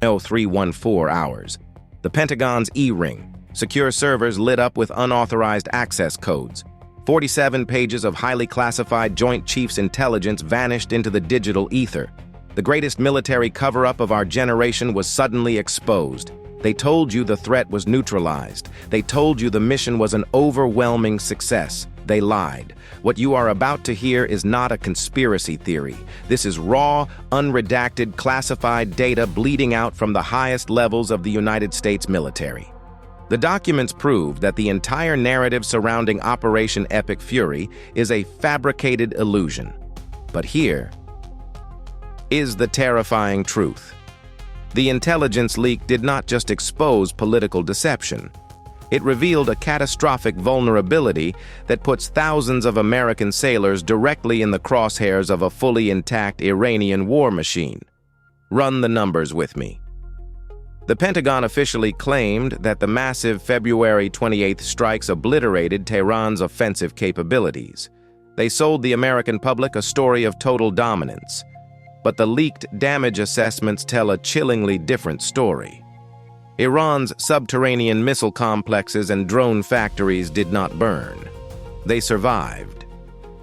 0314 hours. The Pentagon's E-ring, secure servers lit up with unauthorized access codes. 47 pages of highly classified Joint Chiefs intelligence vanished into the digital ether. The greatest military cover-up of our generation was suddenly exposed. They told you the threat was neutralized. They told you the mission was an overwhelming success. They lied. What you are about to hear is not a conspiracy theory. This is raw, unredacted, classified data bleeding out from the highest levels of the United States military. The documents prove that the entire narrative surrounding Operation Epic Fury is a fabricated illusion. But here is the terrifying truth. The intelligence leak did not just expose political deception. It revealed a catastrophic vulnerability that puts thousands of American sailors directly in the crosshairs of a fully intact Iranian war machine. Run the numbers with me. The Pentagon officially claimed that the massive February 28th strikes obliterated Tehran's offensive capabilities. They sold the American public a story of total dominance. But the leaked damage assessments tell a chillingly different story. Iran's subterranean missile complexes and drone factories did not burn. They survived.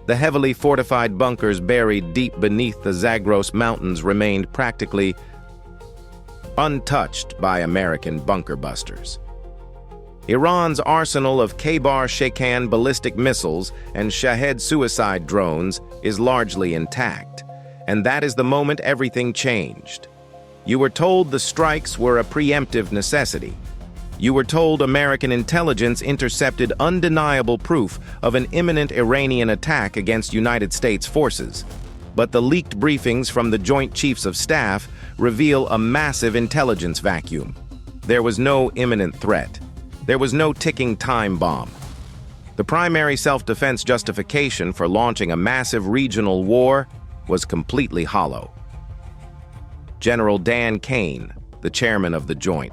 The heavily fortified bunkers buried deep beneath the Zagros Mountains remained practically untouched by American bunker busters. Iran's arsenal of Khaybar-Sheikhan ballistic missiles and Shahed suicide drones is largely intact. And that is the moment everything changed. You were told the strikes were a preemptive necessity. You were told American intelligence intercepted undeniable proof of an imminent Iranian attack against United States forces. But the leaked briefings from the Joint Chiefs of Staff reveal a massive intelligence vacuum. There was no imminent threat. There was no ticking time bomb. The primary self-defense justification for launching a massive regional war was completely hollow. General Dan Kane, the chairman of the Joint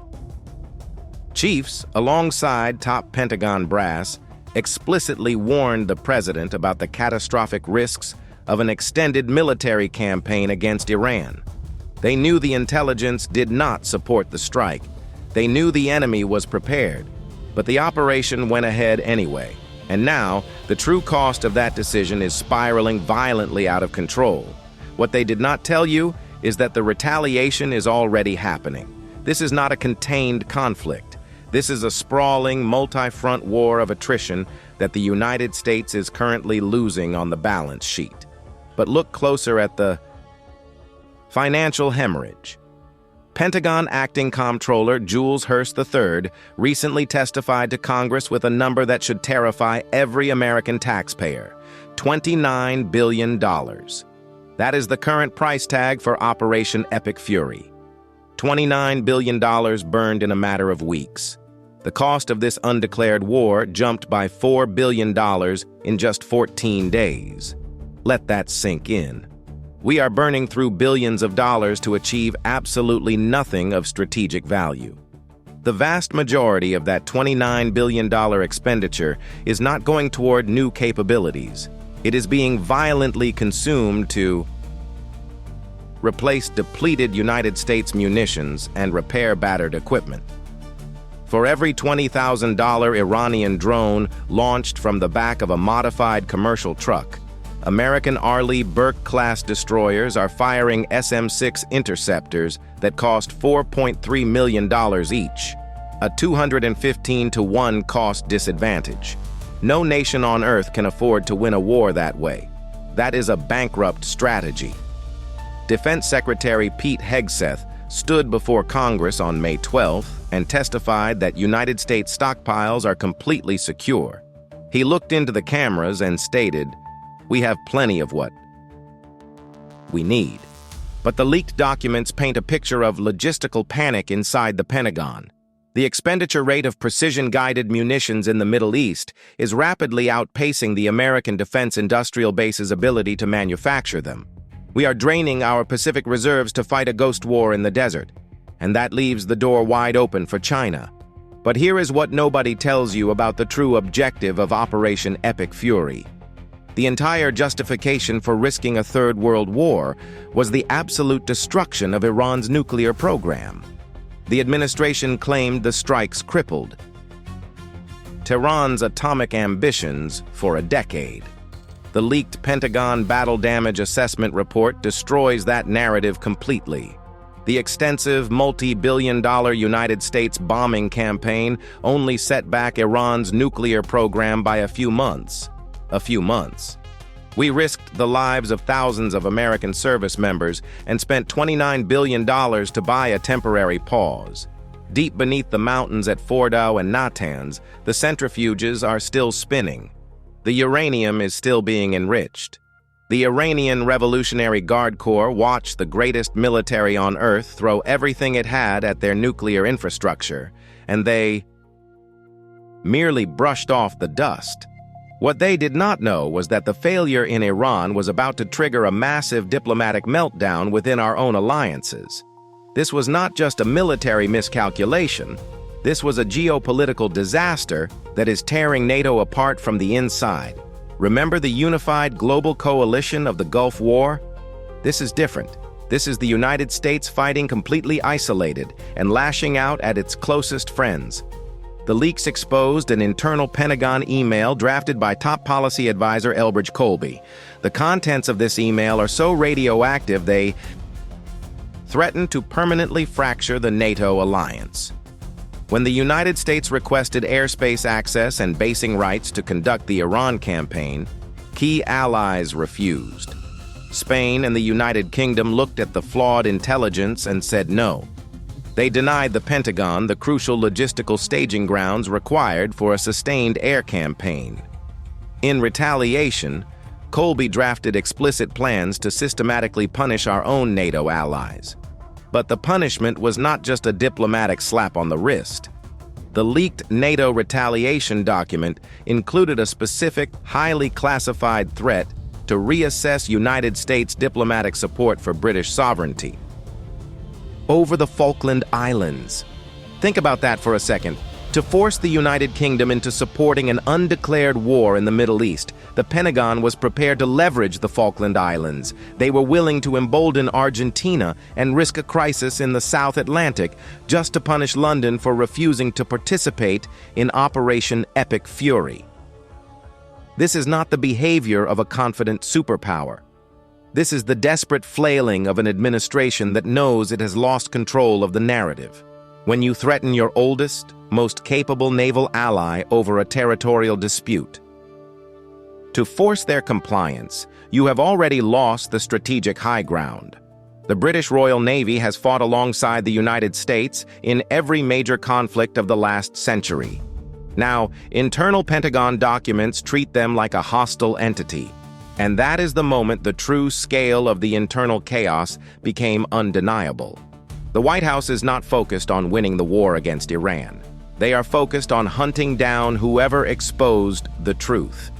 Chiefs, alongside top Pentagon brass, explicitly warned the president about the catastrophic risks of an extended military campaign against Iran. They knew the intelligence did not support the strike. They knew the enemy was prepared, but the operation went ahead anyway. And now, the true cost of that decision is spiraling violently out of control. What they did not tell you is that the retaliation is already happening. This is not a contained conflict. This is a sprawling, multi-front war of attrition that the United States is currently losing on the balance sheet. But look closer at the financial hemorrhage. Pentagon Acting Comptroller Jules Hurst III recently testified to Congress with a number that should terrify every American taxpayer: $29 billion. That is the current price tag for Operation Epic Fury. $29 billion burned in a matter of weeks. The cost of this undeclared war jumped by $4 billion in just 14 days. Let that sink in. We are burning through billions of dollars to achieve absolutely nothing of strategic value. The vast majority of that $29 billion expenditure is not going toward new capabilities. It is being violently consumed to replace depleted United States munitions and repair battered equipment. For every $20,000 Iranian drone launched from the back of a modified commercial truck, American Arleigh Burke-class destroyers are firing SM-6 interceptors that cost $4.3 million each, a 215-to-1 cost disadvantage. No nation on Earth can afford to win a war that way. That is a bankrupt strategy. Defense Secretary Pete Hegseth stood before Congress on May 12th and testified that United States stockpiles are completely secure. He looked into the cameras and stated, "We have plenty of what we need." But the leaked documents paint a picture of logistical panic inside the Pentagon. The expenditure rate of precision-guided munitions in the Middle East is rapidly outpacing the American defense industrial base's ability to manufacture them. We are draining our Pacific reserves to fight a ghost war in the desert, and that leaves the door wide open for China. But here is what nobody tells you about the true objective of Operation Epic Fury. The entire justification for risking a third world war was the absolute destruction of Iran's nuclear program. The administration claimed the strikes crippled Tehran's atomic ambitions for a decade. The leaked Pentagon Battle Damage Assessment report destroys that narrative completely. The extensive, multi-billion-dollar United States bombing campaign only set back Iran's nuclear program by a few months. We risked the lives of thousands of American service members and spent $29 billion to buy a temporary pause. Deep beneath the mountains at Fordow and Natanz, the centrifuges are still spinning. The uranium is still being enriched. The Iranian Revolutionary Guard Corps watched the greatest military on Earth throw everything it had at their nuclear infrastructure, and they merely brushed off the dust. What they did not know was that the failure in Iran was about to trigger a massive diplomatic meltdown within our own alliances. This was not just a military miscalculation. This was a geopolitical disaster that is tearing NATO apart from the inside. Remember the unified global coalition of the Gulf War? This is different. This is the United States fighting completely isolated and lashing out at its closest friends. The leaks exposed an internal Pentagon email drafted by top policy advisor Elbridge Colby. The contents of this email are so radioactive they threaten to permanently fracture the NATO alliance. When the United States requested airspace access and basing rights to conduct the Iran campaign, key allies refused. Spain and the United Kingdom looked at the flawed intelligence and said no. They denied the Pentagon the crucial logistical staging grounds required for a sustained air campaign. In retaliation, Colby drafted explicit plans to systematically punish our own NATO allies. But the punishment was not just a diplomatic slap on the wrist. The leaked NATO retaliation document included a specific, highly classified threat to reassess United States diplomatic support for British sovereignty over the Falkland Islands. Think about that for a second. To force the United Kingdom into supporting an undeclared war in the Middle East, the Pentagon was prepared to leverage the Falkland Islands. They were willing to embolden Argentina and risk a crisis in the South Atlantic just to punish London for refusing to participate in Operation Epic Fury. This is not the behavior of a confident superpower. This is the desperate flailing of an administration that knows it has lost control of the narrative. When you threaten your oldest, most capable naval ally over a territorial dispute. To force their compliance, you have already lost the strategic high ground. The British Royal Navy has fought alongside the United States in every major conflict of the last century. Now, internal Pentagon documents treat them like a hostile entity, and that is the moment the true scale of the internal chaos became undeniable. The White House is not focused on winning the war against Iran. They are focused on hunting down whoever exposed the truth.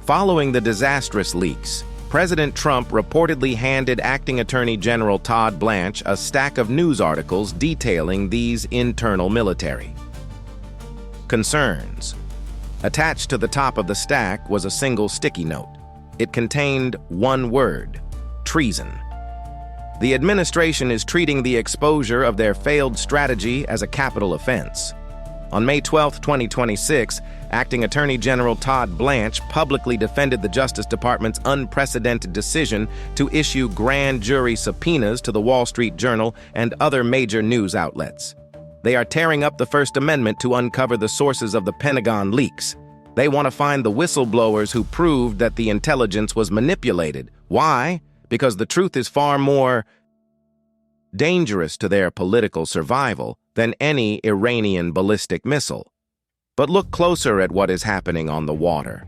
Following the disastrous leaks, President Trump reportedly handed Acting Attorney General Todd Blanche a stack of news articles detailing these internal military concerns. Attached to the top of the stack was a single sticky note. It contained one word: treason. The administration is treating the exposure of their failed strategy as a capital offense. On May 12, 2026, Acting Attorney General Todd Blanche publicly defended the Justice Department's unprecedented decision to issue grand jury subpoenas to the Wall Street Journal and other major news outlets. They are tearing up the First Amendment to uncover the sources of the Pentagon leaks. They want to find the whistleblowers who proved that the intelligence was manipulated. Why? Because the truth is far more dangerous to their political survival than any Iranian ballistic missile. But look closer at what is happening on the water.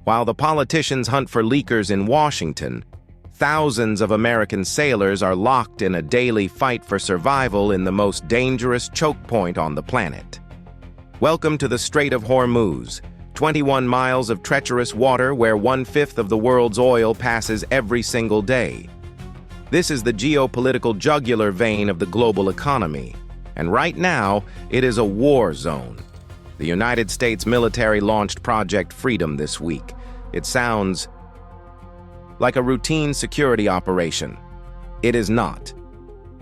While the politicians hunt for leakers in Washington, thousands of American sailors are locked in a daily fight for survival in the most dangerous choke point on the planet. Welcome to the Strait of Hormuz, 21 miles of treacherous water where 1/5 of the world's oil passes every single day. This is the geopolitical jugular vein of the global economy, and right now, it is a war zone. The United States military launched Project Freedom this week. It sounds like a routine security operation. It is not.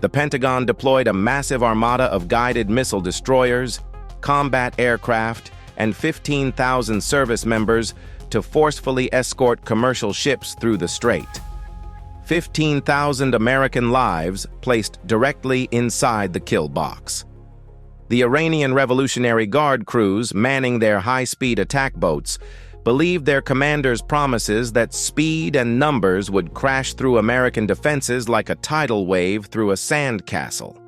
The Pentagon deployed a massive armada of guided missile destroyers, combat aircraft, and 15,000 service members to forcefully escort commercial ships through the strait. 15,000 American lives placed directly inside the kill box. The Iranian Revolutionary Guard crews manning their high-speed attack boats believed their commanders' promises that speed and numbers would crash through American defenses like a tidal wave through a sand castle.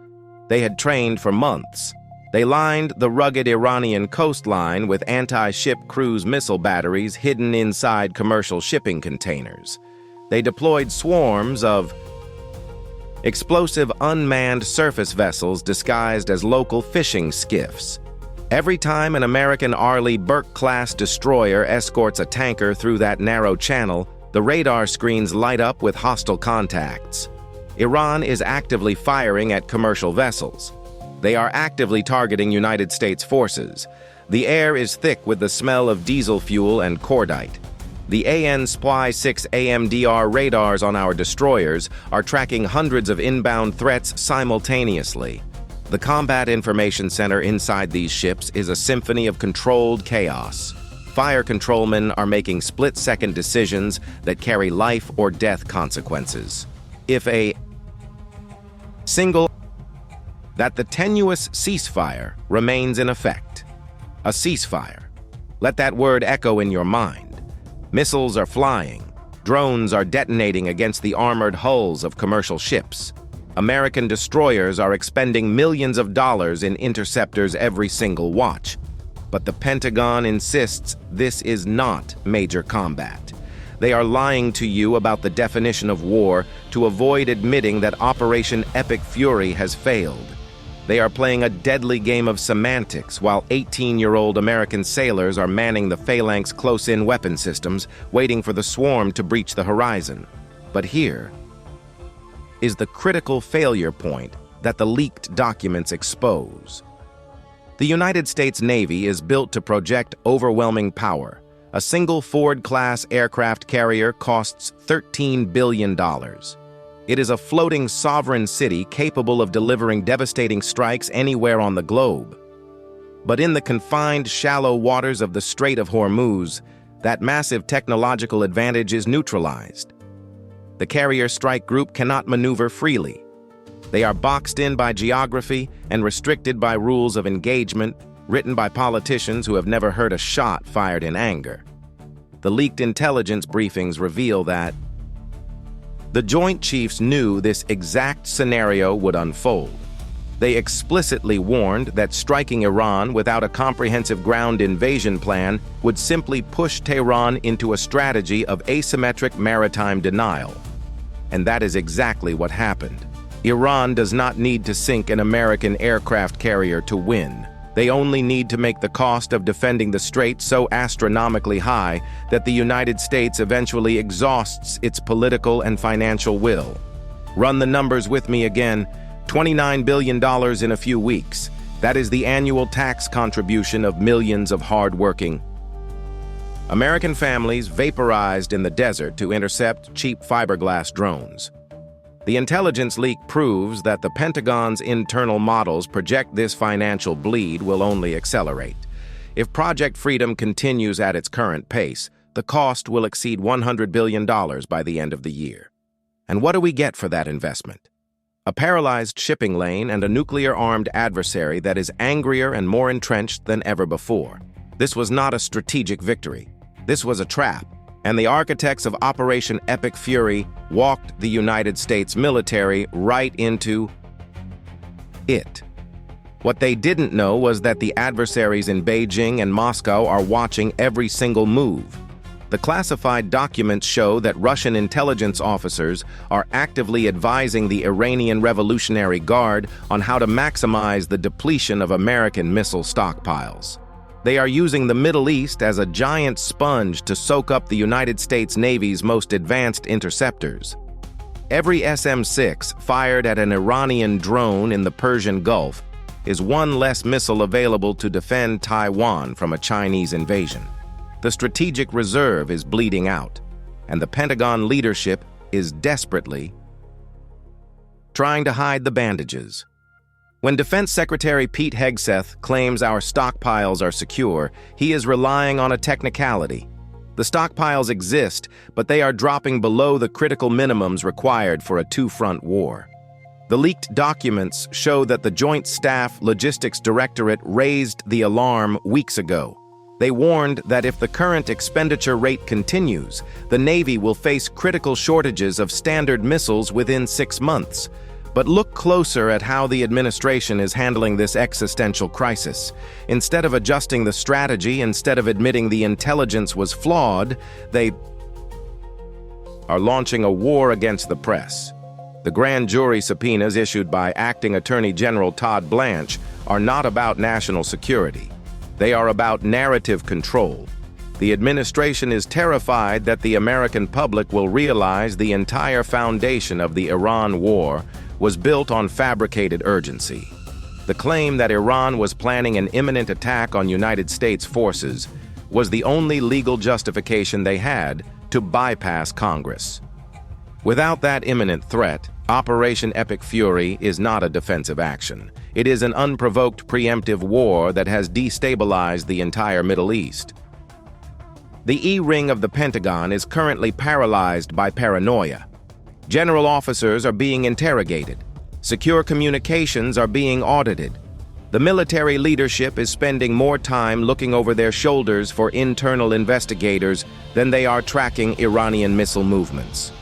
They had trained for months. They lined the rugged Iranian coastline with anti-ship cruise missile batteries hidden inside commercial shipping containers. They deployed swarms of explosive unmanned surface vessels disguised as local fishing skiffs. Every time an American Arleigh Burke-class destroyer escorts a tanker through that narrow channel, the radar screens light up with hostile contacts. Iran is actively firing at commercial vessels. They are actively targeting United States forces. The air is thick with the smell of diesel fuel and cordite. The AN/SPY-6 AMDR radars on our destroyers are tracking hundreds of inbound threats simultaneously. The Combat Information Center inside these ships is a symphony of controlled chaos. Fire controlmen are making split-second decisions that carry life or death consequences. If a single that the tenuous ceasefire remains in effect. A ceasefire. Let that word echo in your mind. Missiles are flying. Drones are detonating against the armored hulls of commercial ships. American destroyers are expending millions of dollars in interceptors every single watch. But the Pentagon insists this is not major combat. They are lying to you about the definition of war to avoid admitting that Operation Epic Fury has failed. They are playing a deadly game of semantics while 18-year-old American sailors are manning the Phalanx close-in weapon systems, waiting for the swarm to breach the horizon. But here is the critical failure point that the leaked documents expose. The United States Navy is built to project overwhelming power. A single Ford-class aircraft carrier costs $13 billion. It is a floating sovereign city capable of delivering devastating strikes anywhere on the globe. But in the confined, shallow waters of the Strait of Hormuz, that massive technological advantage is neutralized. The carrier strike group cannot maneuver freely. They are boxed in by geography and restricted by rules of engagement written by politicians who have never heard a shot fired in anger. The leaked intelligence briefings reveal that the Joint Chiefs knew this exact scenario would unfold. They explicitly warned that striking Iran without a comprehensive ground invasion plan would simply push Tehran into a strategy of asymmetric maritime denial. And that is exactly what happened. Iran does not need to sink an American aircraft carrier to win. They only need to make the cost of defending the strait so astronomically high that the United States eventually exhausts its political and financial will. Run the numbers with me again. $29 billion in a few weeks. That is the annual tax contribution of millions of hard-working American families vaporized in the desert to intercept cheap fiberglass drones. The intelligence leak proves that the Pentagon's internal models project this financial bleed will only accelerate. If Project Freedom continues at its current pace, the cost will exceed $100 billion by the end of the year. And what do we get for that investment? A paralyzed shipping lane and a nuclear-armed adversary that is angrier and more entrenched than ever before. This was not a strategic victory. This was a trap, and the architects of Operation Epic Fury walked the United States military right into it. What they didn't know was that the adversaries in Beijing and Moscow are watching every single move. The classified documents show that Russian intelligence officers are actively advising the Iranian Revolutionary Guard on how to maximize the depletion of American missile stockpiles. They are using the Middle East as a giant sponge to soak up the United States Navy's most advanced interceptors. Every SM-6 fired at an Iranian drone in the Persian Gulf is one less missile available to defend Taiwan from a Chinese invasion. The strategic reserve is bleeding out, and the Pentagon leadership is desperately trying to hide the bandages. When Defense Secretary Pete Hegseth claims our stockpiles are secure, he is relying on a technicality. The stockpiles exist, but they are dropping below the critical minimums required for a two-front war. The leaked documents show that the Joint Staff Logistics Directorate raised the alarm weeks ago. They warned that if the current expenditure rate continues, the Navy will face critical shortages of standard missiles within 6 months. But look closer at how the administration is handling this existential crisis. Instead of adjusting the strategy, instead of admitting the intelligence was flawed, they are launching a war against the press. The grand jury subpoenas issued by Acting Attorney General Todd Blanche are not about national security. They are about narrative control. The administration is terrified that the American public will realize the entire foundation of the Iran war was built on fabricated urgency. The claim that Iran was planning an imminent attack on United States forces was the only legal justification they had to bypass Congress. Without that imminent threat, Operation Epic Fury is not a defensive action. It is an unprovoked preemptive war that has destabilized the entire Middle East. The E-ring of the Pentagon is currently paralyzed by paranoia. General officers are being interrogated. Secure communications are being audited. The military leadership is spending more time looking over their shoulders for internal investigators than they are tracking Iranian missile movements.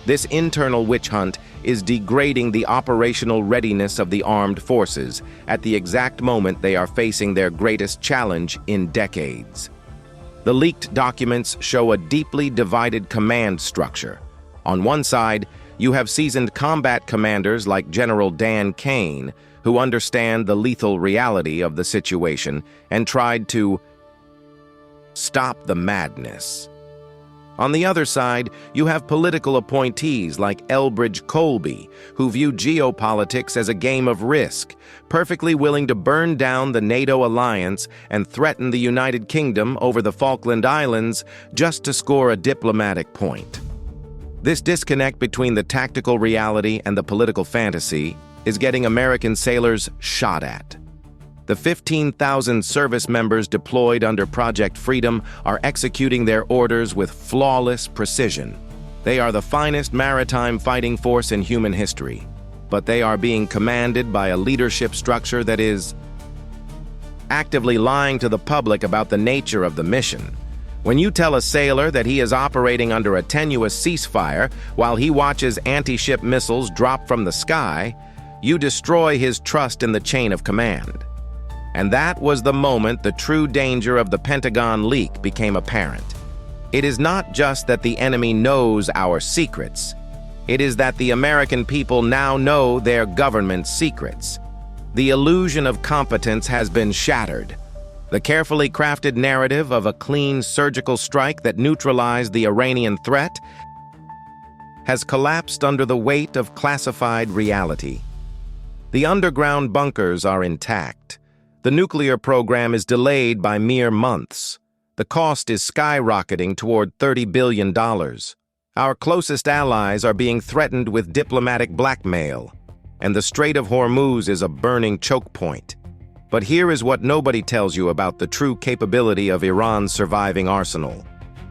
This internal witch hunt is degrading the operational readiness of the armed forces at the exact moment they are facing their greatest challenge in decades. The leaked documents show a deeply divided command structure. On one side, you have seasoned combat commanders like General Dan Kane, who understand the lethal reality of the situation and tried to stop the madness. On the other side, you have political appointees like Elbridge Colby, who view geopolitics as a game of risk, perfectly willing to burn down the NATO alliance and threaten the United Kingdom over the Falkland Islands just to score a diplomatic point. This disconnect between the tactical reality and the political fantasy is getting American sailors shot at. The 15,000 service members deployed under Project Freedom are executing their orders with flawless precision. They are the finest maritime fighting force in human history, but they are being commanded by a leadership structure that is actively lying to the public about the nature of the mission. When you tell a sailor that he is operating under a tenuous ceasefire while he watches anti-ship missiles drop from the sky, you destroy his trust in the chain of command. And that was the moment the true danger of the Pentagon leak became apparent. It is not just that the enemy knows our secrets. It is that the American people now know their government's secrets. The illusion of competence has been shattered. The carefully crafted narrative of a clean surgical strike that neutralized the Iranian threat has collapsed under the weight of classified reality. The underground bunkers are intact. The nuclear program is delayed by mere months. The cost is skyrocketing toward $30 billion. Our closest allies are being threatened with diplomatic blackmail, and the Strait of Hormuz is a burning choke point. But here is what nobody tells you about the true capability of Iran's surviving arsenal.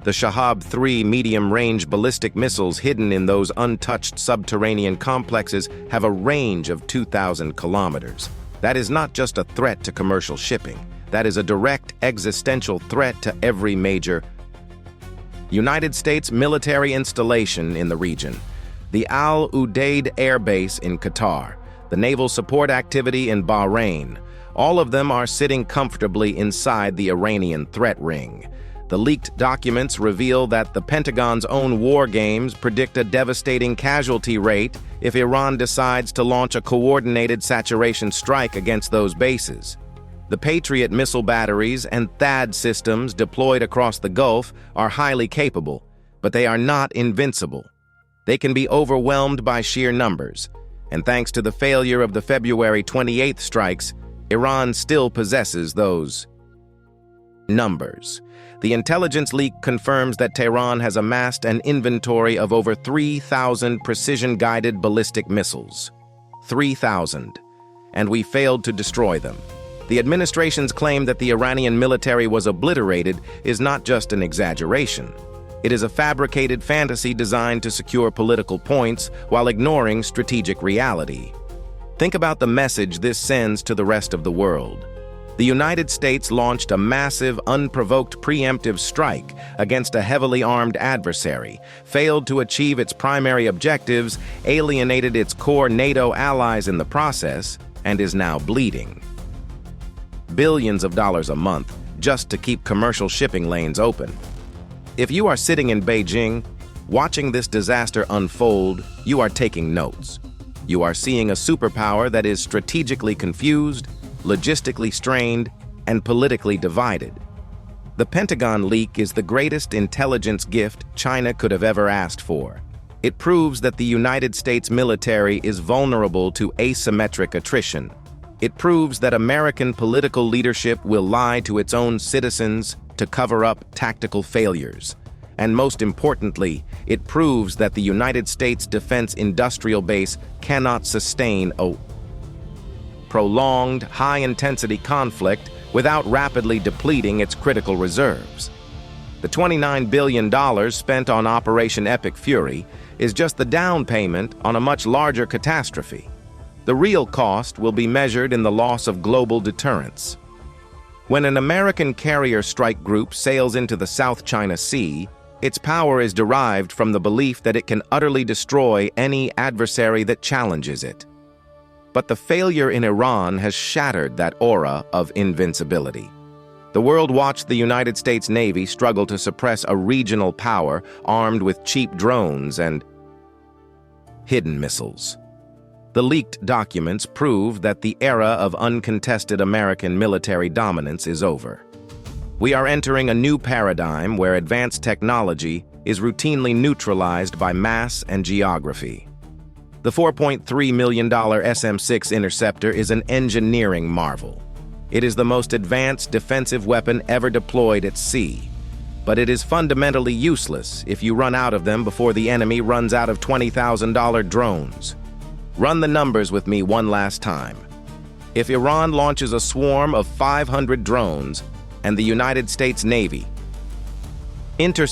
The Shahab-3 medium-range ballistic missiles hidden in those untouched subterranean complexes have a range of 2,000 kilometers. That is not just a threat to commercial shipping. That is a direct existential threat to every major United States military installation in the region. The Al Udeid Air Base in Qatar, the naval support activity in Bahrain, all of them are sitting comfortably inside the Iranian threat ring. The leaked documents reveal that the Pentagon's own war games predict a devastating casualty rate if Iran decides to launch a coordinated saturation strike against those bases. The Patriot missile batteries and THAAD systems deployed across the Gulf are highly capable, but they are not invincible. They can be overwhelmed by sheer numbers, and thanks to the failure of the February 28th strikes, Iran still possesses those numbers. The intelligence leak confirms that Tehran has amassed an inventory of over 3,000 precision-guided ballistic missiles. 3,000, and we failed to destroy them. The administration's claim that the Iranian military was obliterated is not just an exaggeration. It is a fabricated fantasy designed to secure political points while ignoring strategic reality. Think about the message this sends to the rest of the world. The United States launched a massive, unprovoked preemptive strike against a heavily armed adversary, failed to achieve its primary objectives, alienated its core NATO allies in the process, and is now bleeding. Billions of dollars a month just to keep commercial shipping lanes open. If you are sitting in Beijing, watching this disaster unfold, you are taking notes. You are seeing a superpower that is strategically confused, logistically strained, and politically divided. The Pentagon leak is the greatest intelligence gift China could have ever asked for. It proves that the United States military is vulnerable to asymmetric attrition. It proves that American political leadership will lie to its own citizens to cover up tactical failures. And most importantly, it proves that the United States defense industrial base cannot sustain a prolonged, high-intensity conflict without rapidly depleting its critical reserves. The $29 billion spent on Operation Epic Fury is just the down payment on a much larger catastrophe. The real cost will be measured in the loss of global deterrence. When an American carrier strike group sails into the South China Sea, its power is derived from the belief that it can utterly destroy any adversary that challenges it. But the failure in Iran has shattered that aura of invincibility. The world watched the United States Navy struggle to suppress a regional power armed with cheap drones and hidden missiles. The leaked documents prove that the era of uncontested American military dominance is over. We are entering a new paradigm where advanced technology is routinely neutralized by mass and geography. The $4.3 million SM-6 interceptor is an engineering marvel. It is the most advanced defensive weapon ever deployed at sea. But it is fundamentally useless if you run out of them before the enemy runs out of $20,000 drones. Run the numbers with me one last time. If Iran launches a swarm of 500 drones and the United States Navy intercepts